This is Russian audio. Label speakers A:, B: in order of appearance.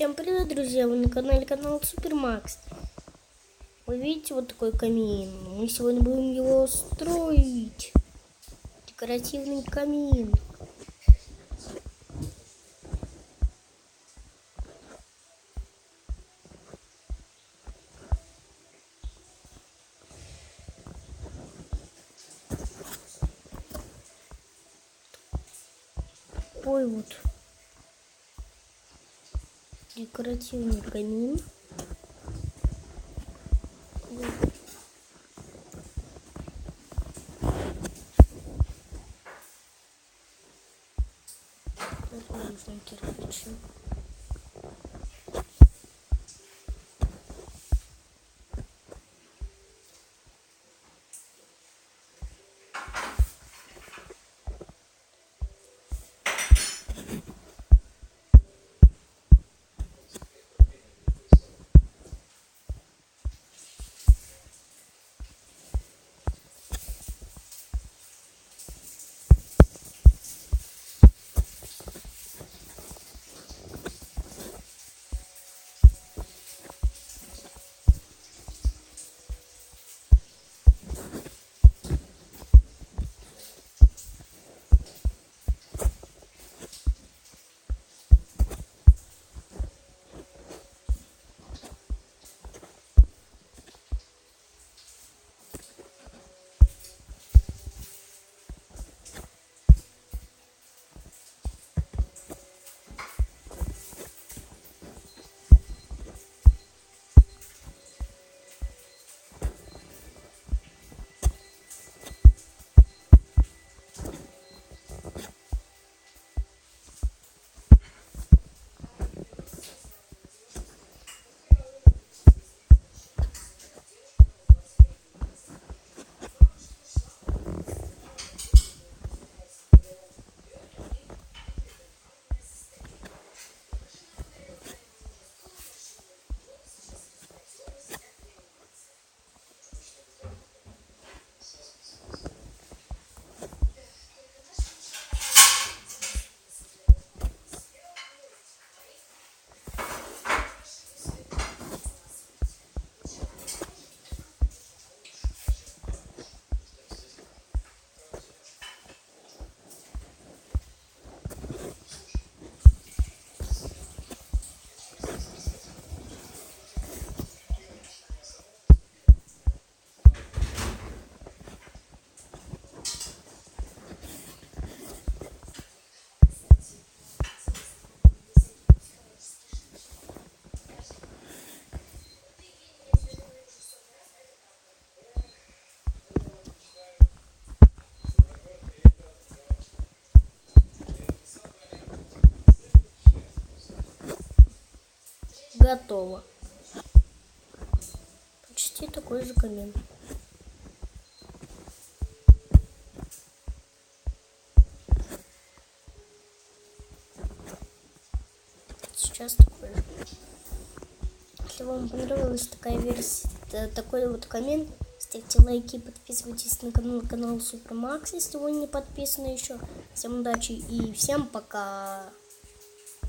A: Всем привет, друзья! Вы на канал Супермакс. Вы видите вот такой камин? Мы сегодня будем его строить. Декоративный камин. Ой, вот. Декоративный камин. Тут нужно кирпичи. Готово. Почти такой же камин. Сейчас такой же. Если вам понравилась такая версия, такой вот камин, ставьте лайки, подписывайтесь на канал Супермакс, если вы не подписаны еще. Всем удачи и всем пока!